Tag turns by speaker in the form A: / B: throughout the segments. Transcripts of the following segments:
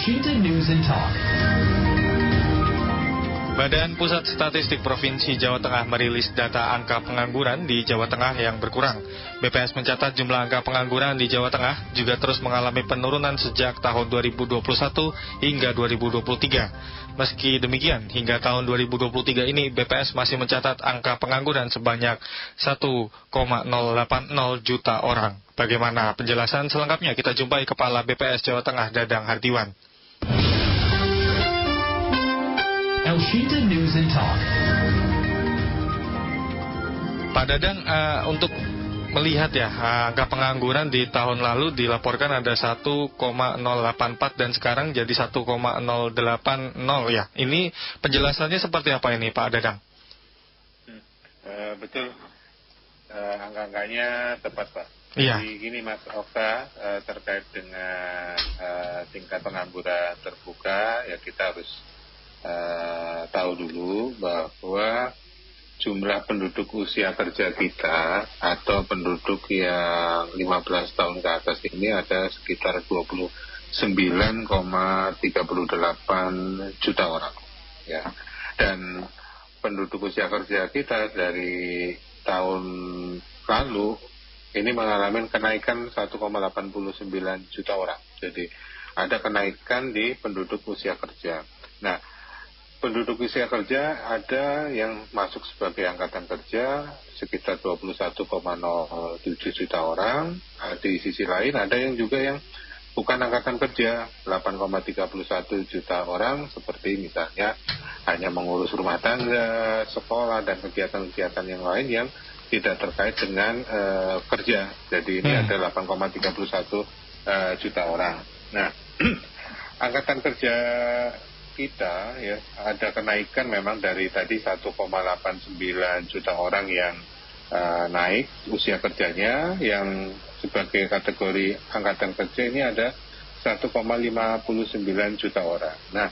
A: Elshita News and Talk.
B: Badan Pusat Statistik Provinsi Jawa Tengah merilis data angka pengangguran di Jawa Tengah yang berkurang. BPS mencatat jumlah angka pengangguran di Jawa Tengah juga terus mengalami penurunan sejak tahun 2021 hingga 2023. Meski demikian, hingga tahun 2023 ini BPS masih mencatat angka pengangguran sebanyak 1,080 juta orang. Bagaimana penjelasan selengkapnya? Kita jumpai Kepala BPS Jawa Tengah, Dadang Hardiwan.
A: Elshita News and Talk.
B: Pak Dadang, untuk melihat ya, angka pengangguran di tahun lalu dilaporkan ada 1,084 dan sekarang jadi 1,080 ya. Ini penjelasannya seperti apa ini Pak Dadang?
C: Betul, angka-angkanya tepat Pak.
B: Iya.
C: Jadi gini Mas Okta, terkait dengan tingkat pengangguran terbuka, ya kita harus tahu dulu bahwa jumlah penduduk usia kerja kita atau penduduk yang 15 tahun ke atas ini ada sekitar 29,38 juta orang ya. Dan penduduk usia kerja kita dari tahun lalu ini mengalami kenaikan 1,89 juta orang. Jadi ada kenaikan di penduduk usia kerja. Nah, penduduk usia kerja ada yang masuk sebagai angkatan kerja sekitar 21,07 juta orang. Di sisi lain ada yang juga yang bukan angkatan kerja 8,31 juta orang, seperti misalnya hanya mengurus rumah tangga, sekolah, dan kegiatan-kegiatan yang lain yang tidak terkait dengan kerja. Jadi ini ada 8,31 juta orang. Nah, angkatan kerja kita ya ada kenaikan memang dari tadi 1,89 juta orang yang naik usia kerjanya, yang sebagai kategori angkatan kerja ini ada 1,59 juta orang. Nah,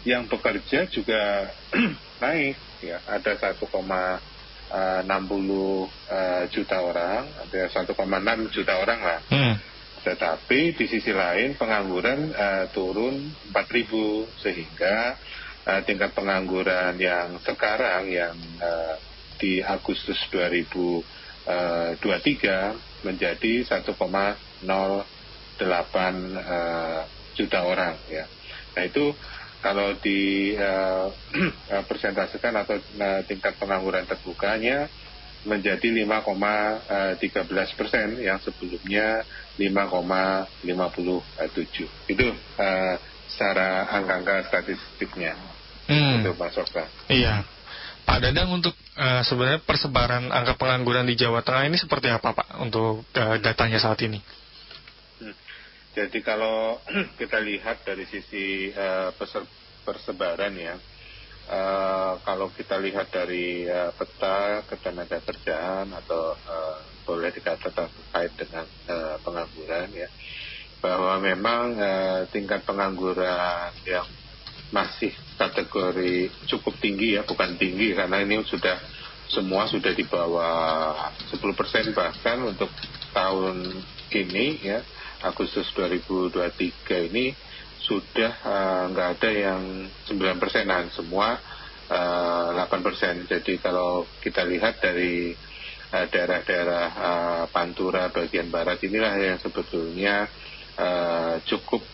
C: yang bekerja juga naik ya, ada 1,60 juta orang, ada 1,6 juta orang lah. Tetapi di sisi lain pengangguran turun 4.000, sehingga tingkat pengangguran yang sekarang yang di Agustus 2023 menjadi 1,08 juta orang ya. Nah itu kalau di persentasekan atau tingkat pengangguran terbukanya menjadi 5,13% yang sebelumnya 5,57. Itu secara angka-angka statistiknya. Itu Mas Okta.
B: Iya. Pak Dadang, untuk sebenarnya persebaran angka pengangguran di Jawa Tengah ini seperti apa Pak untuk datanya saat ini?
C: Jadi kalau kita lihat dari sisi persebaran ya, kalau kita lihat dari peta ketenagakerjaan atau boleh dikatakan terkait dengan pengangguran ya, bahwa memang tingkat pengangguran yang masih kategori cukup tinggi ya, bukan tinggi karena ini semua sudah di bawah 10%, bahkan untuk tahun ini ya Agustus 2023 ini sudah nggak ada yang 9%-an, semua 8%. Jadi kalau kita lihat dari daerah-daerah Pantura bagian barat inilah yang sebetulnya cukup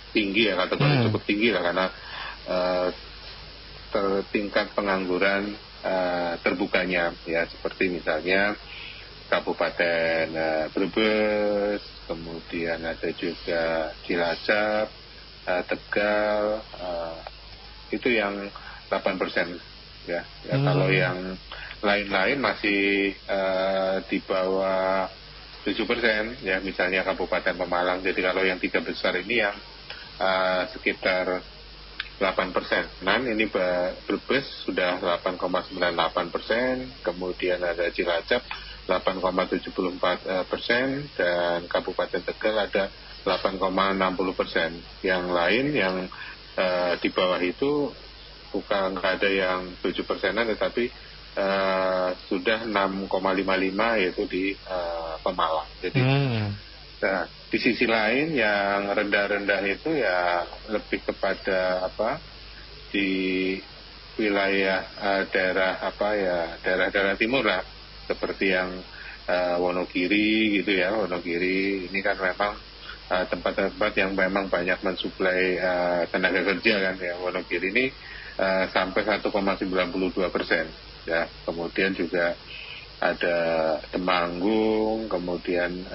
C: tinggi ya, kategori cukup tinggi lah, karena tingkat pengangguran terbukanya ya, seperti misalnya Kabupaten Brebes, kemudian ada juga Cilacap, Tegal, itu yang 8% ya. Kalau yang lain-lain masih di bawah 7% ya, misalnya Kabupaten Pemalang. Jadi kalau yang 3 besar ini yang sekitar 8%. Ini Brebes sudah 8,98%, kemudian ada Cilacap 8,74%, dan Kabupaten Tegal ada 8,60%. Yang lain yang di bawah itu bukan nggak ada yang 7%-an, tetapi sudah 6,55, yaitu di Pemalang. Jadi Nah, di sisi lain yang rendah-rendah itu ya lebih kepada di wilayah daerah-daerah timur lah, seperti yang Wonogiri gitu ya. Wonogiri ini kan memang tempat-tempat yang memang banyak mensuplai tenaga kerja kan ya. Wonogiri ini sampai 1,92% ya. Kemudian juga ada Temanggung, kemudian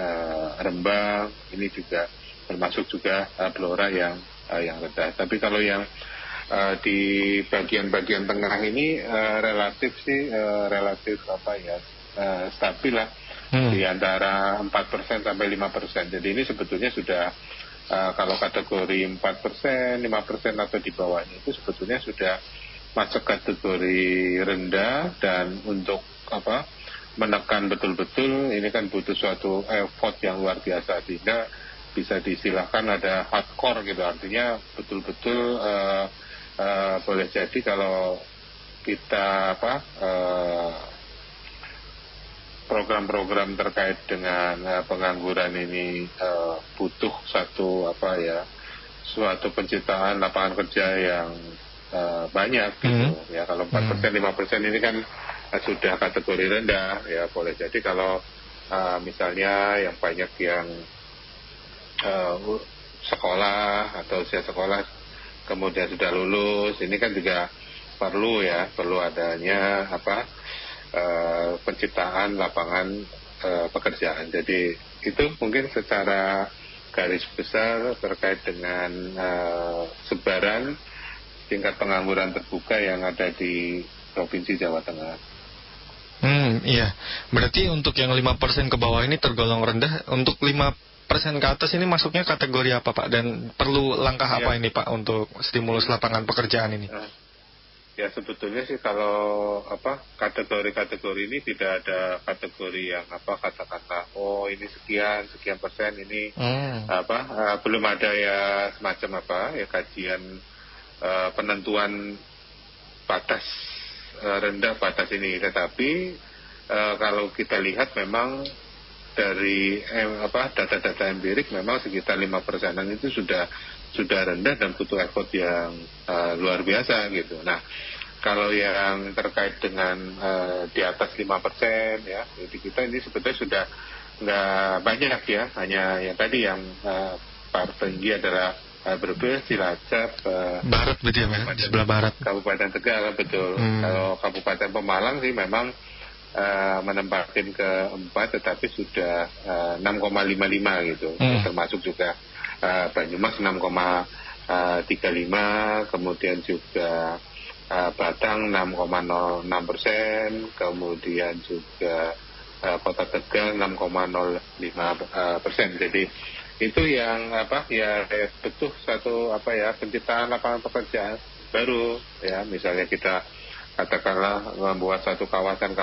C: Rembang, ini juga termasuk juga Blora yang rendah. Tapi kalau yang di bagian-bagian tengah ini relatif stabil lah, di antara 4% sampai 5%. Jadi ini sebetulnya sudah kalau kategori 4%, 5% atau di bawahnya itu sebetulnya sudah masuk kategori rendah, dan untuk menekan betul-betul ini kan butuh suatu effort yang luar biasa, sehingga bisa diistilahkan ada hardcore gitu, artinya betul-betul boleh jadi kalau kita program-program terkait dengan pengangguran ini butuh suatu penciptaan lapangan kerja yang banyak gitu ya. Kalau 4%, 5% ini kan sudah kategori rendah ya. Boleh jadi kalau misalnya yang banyak yang sekolah atau usia sekolah kemudian sudah lulus, ini kan juga perlu adanya penciptaan lapangan pekerjaan. Jadi itu mungkin secara garis besar terkait dengan sebaran tingkat pengangguran terbuka yang ada di Provinsi Jawa Tengah.
B: Iya. Berarti untuk yang 5% ke bawah ini tergolong rendah. Untuk 5% ke atas ini masuknya kategori apa, Pak? Dan perlu langkah apa ini, Pak, untuk stimulus lapangan pekerjaan ini?
C: Ya, sebetulnya sih kalau kategori-kategori ini tidak ada kategori yang katakanlah ini sekian persen ini belum ada ya semacam kajian penentuan batas rendah batas ini. Tetapi kalau kita lihat memang dari data-data empirik memang sekitar 5%-an itu sudah rendah dan butuh effort yang luar biasa gitu. Nah, kalau yang terkait dengan di atas 5% ya, jadi kita ini sebetulnya sudah nggak banyak ya, hanya yang tadi yang tertinggi adalah Brebes, Cilacap,
B: Barat betul ya, di sebelah barat.
C: Kabupaten Tegal betul. Kalau Kabupaten Pemalang sih memang menempatkan keempat, tetapi sudah 6,55 gitu. Termasuk juga Banyumas 6,35, kemudian juga Batang 6,06%, kemudian juga Kota Tegal 6,05%. Jadi itu yang betul satu penciptaan lapangan pekerjaan baru ya. Misalnya kita katakanlah membuat satu kawasan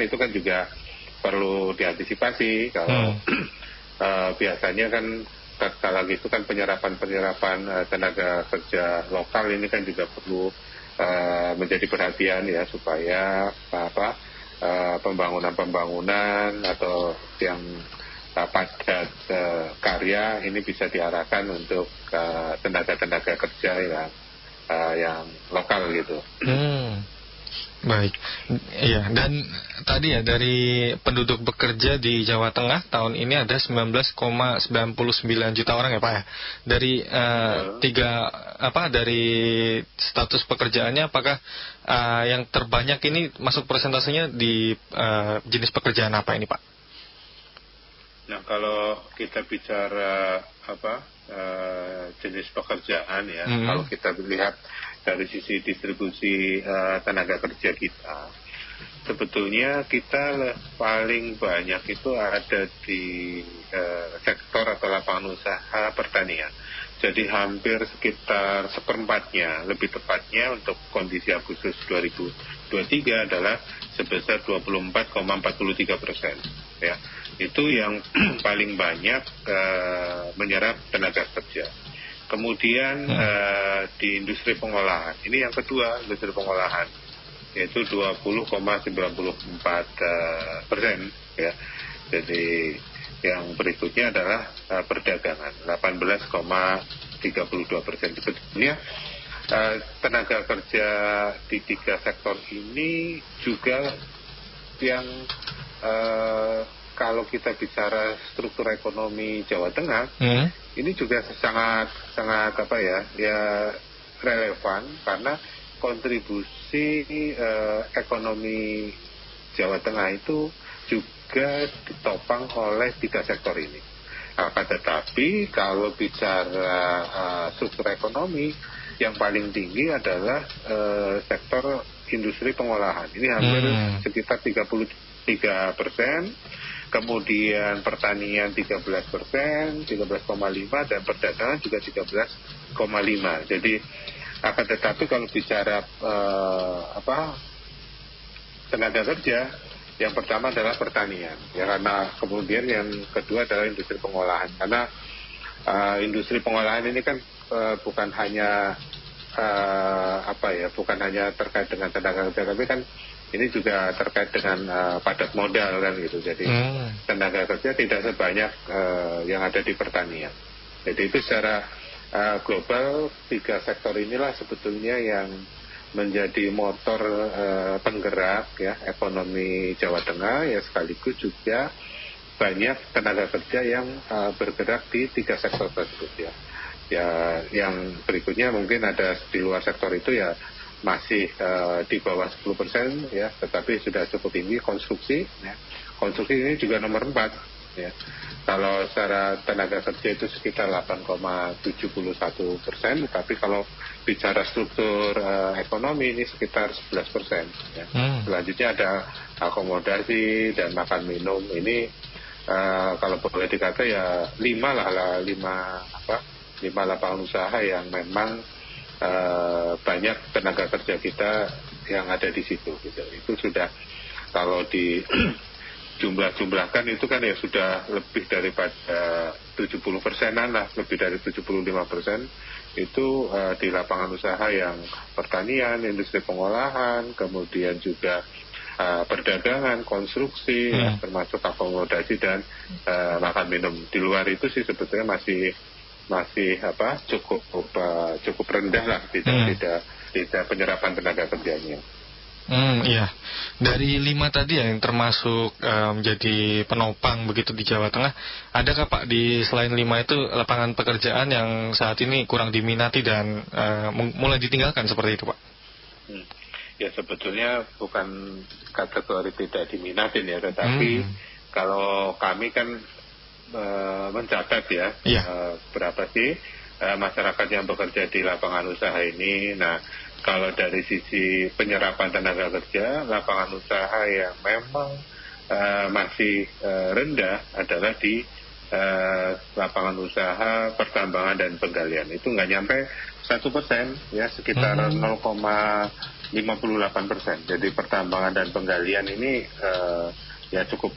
C: itu kan juga perlu diantisipasi. Kalau biasanya kan kala gitu kan penyerapan tenaga kerja lokal ini kan juga perlu menjadi perhatian ya, supaya pembangunan atau yang padat karya ini bisa diarahkan untuk tenaga kerja yang lokal gitu.
B: Baik, iya. Dan tadi ya, dari penduduk bekerja di Jawa Tengah tahun ini ada 19,99 juta orang ya, Pak ya. Dari dari status pekerjaannya, apakah yang terbanyak ini masuk persentasenya di jenis pekerjaan apa ini, Pak?
C: Nah, kalau kita bicara jenis pekerjaan ya, kalau kita lihat dari sisi distribusi tenaga kerja kita, sebetulnya kita paling banyak itu ada di sektor atau lapangan usaha pertanian. Jadi hampir sekitar seperempatnya, lebih tepatnya untuk kondisi Agustus 2023 adalah sebesar 24,43%. Ya, itu yang paling banyak menyerap tenaga kerja. Kemudian di industri pengolahan, ini yang kedua, industri pengolahan, yaitu 20,94%. Ya. Jadi Yang berikutnya adalah perdagangan 18,32%. Sebetulnya tenaga kerja di 3 sektor ini juga yang kalau kita bicara struktur ekonomi Jawa Tengah, ini juga sangat relevan karena kontribusi ekonomi Jawa Tengah itu juga ditopang oleh 3 sektor ini. Akan tetapi kalau bicara struktur ekonomi, yang paling tinggi adalah sektor industri pengolahan. Ini hampir sekitar 33%, kemudian pertanian 13%, 13,5%, dan perdagangan juga 13,5%. Jadi akan tetapi kalau bicara tenaga kerja, yang pertama adalah pertanian, ya, karena kemudian yang kedua adalah industri pengolahan. Karena industri pengolahan ini kan bukan hanya terkait dengan tenaga kerja, tapi kan ini juga terkait dengan padat modal kan gitu. Jadi tenaga kerja tidak sebanyak yang ada di pertanian. Jadi itu secara global 3 sektor inilah sebetulnya yang menjadi motor penggerak ya ekonomi Jawa Tengah, ya, sekaligus juga banyak tenaga kerja yang bergerak di 3 sektor tersebut ya. Ya, yang berikutnya mungkin ada di luar sektor itu ya masih di bawah 10% ya, tetapi sudah cukup tinggi konstruksi ya. Konstruksi ini juga nomor 4 ya. Kalau secara tenaga kerja itu sekitar 8,71%, tapi kalau bicara struktur ekonomi ini sekitar 11% ya. Selanjutnya ada akomodasi dan makan minum. Ini kalau boleh dikata ya 5 lapangan usaha yang memang banyak tenaga kerja kita yang ada di situ gitu. Itu sudah kalau di jumlahkan itu kan ya sudah lebih daripada 70%-an lah, lebih dari 75% itu di lapangan usaha yang pertanian, industri pengolahan, kemudian juga perdagangan, konstruksi, ya, termasuk akomodasi dan makan minum. Di luar itu sih sebetulnya masih cukup rendah lah, tidak penyerapan tenaga kerjanya.
B: Iya. Dari 5 tadi yang termasuk menjadi penopang begitu di Jawa Tengah, adakah Pak di selain 5 itu lapangan pekerjaan yang saat ini kurang diminati dan mulai ditinggalkan seperti itu Pak?
C: Ya sebetulnya bukan kategori tidak diminatin ya, tetapi kalau kami kan mencatat ya, berapa sih masyarakat yang bekerja di lapangan usaha ini. Nah, kalau dari sisi penyerapan tenaga kerja, lapangan usaha yang memang masih rendah adalah di lapangan usaha pertambangan dan penggalian. Itu nggak nyampe 1%, ya, sekitar 0,58%. Jadi pertambangan dan penggalian ini ya cukup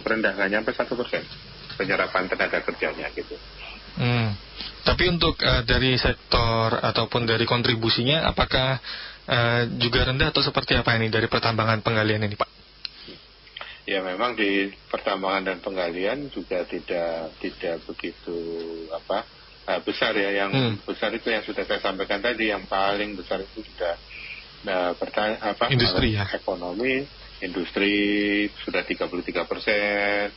C: rendah, nggak nyampe 1% penyerapan tenaga kerjanya gitu.
B: Tapi untuk dari sektor ataupun dari kontribusinya, apakah juga rendah atau seperti apa ini dari pertambangan penggalian ini Pak?
C: Ya memang di pertambangan dan penggalian juga tidak begitu besar ya. Yang besar itu yang sudah saya sampaikan tadi, yang paling besar itu sudah
B: industri ya.
C: Ekonomi, industri sudah 33%.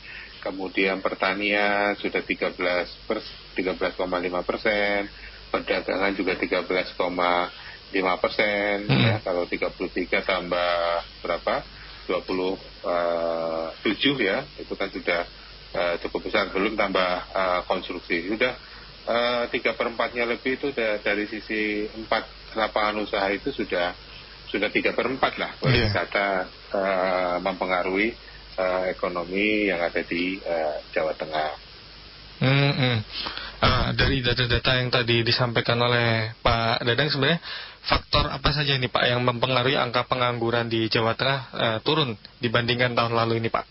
C: Kemudian pertanian sudah 13,5%, perdagangan juga 13,5%, ya. Kalau 33 tambah berapa? 27 ya, itu kan sudah cukup besar, belum tambah konstruksi. Sudah 3/4-nya lebih itu dari sisi 4 lapangan usaha itu sudah 3/4 lah, boleh kata mempengaruhi ekonomi yang ada di Jawa Tengah.
B: Dari data-data yang tadi disampaikan oleh Pak Dadang, sebenarnya faktor apa saja ini Pak yang mempengaruhi angka pengangguran di Jawa Tengah turun dibandingkan tahun lalu ini Pak?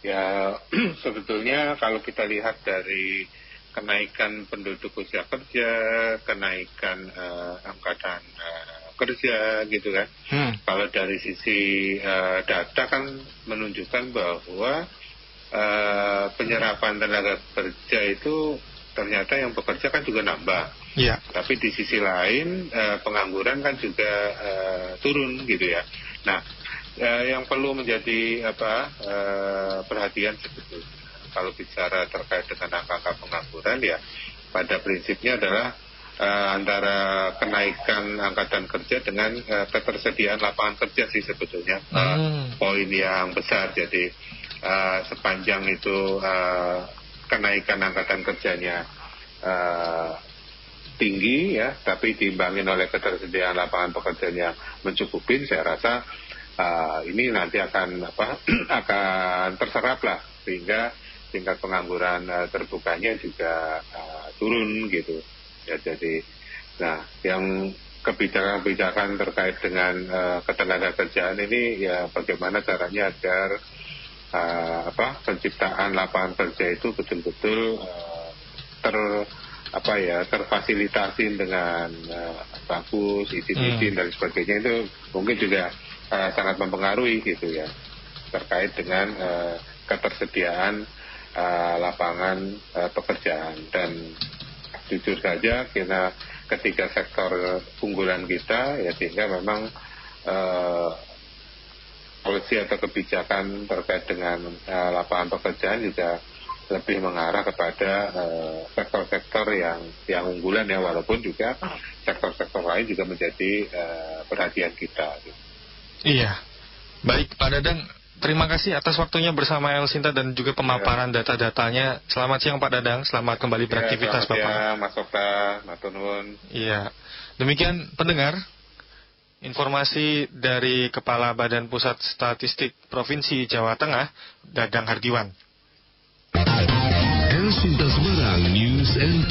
C: Ya sebetulnya kalau kita lihat dari kenaikan penduduk usia kerja, kenaikan angkatan kerja gitu kan. Kalau dari sisi data kan menunjukkan bahwa penyerapan tenaga kerja itu ternyata yang bekerja kan juga nambah.
B: Yeah.
C: Tapi di sisi lain pengangguran kan juga turun gitu ya. Nah, yang perlu menjadi perhatian sebetulnya kalau bicara terkait dengan angka pengangguran ya pada prinsipnya adalah antara kenaikan angkatan kerja dengan ketersediaan lapangan kerja sih sebetulnya poin yang besar. Jadi sepanjang itu kenaikan angkatan kerjanya tinggi ya, tapi diimbangin oleh ketersediaan lapangan pekerjaan yang mencukupin, saya rasa ini nanti akan terserap lah, sehingga tingkat pengangguran terbukanya juga turun gitu ya. Jadi nah yang kebijakan terkait dengan ketenaga kerjaan ini ya bagaimana caranya agar penciptaan lapangan kerja itu betul-betul terfasilitasi dengan bagus, izin dan sebagainya, itu mungkin juga sangat mempengaruhi gitu ya terkait dengan ketersediaan lapangan pekerjaan. Dan jujur saja ketika sektor unggulan kita ya, sehingga memang polisi atau kebijakan terkait dengan lapangan pekerjaan juga lebih mengarah kepada sektor-sektor yang unggulan ya, walaupun juga sektor-sektor lain juga menjadi perhatian kita.
B: Iya, baik Pak Dadang, terima kasih atas waktunya bersama El Sinta dan juga pemaparan data-datanya. Selamat siang Pak Dadang, selamat kembali beraktivitas Bapak.
C: Selamat siang Mas Okta, matur nuwun.
B: Iya, demikian pendengar, informasi dari Kepala Badan Pusat Statistik Provinsi Jawa Tengah, Dadang Hardiwan.
D: El Sinta Semarang News and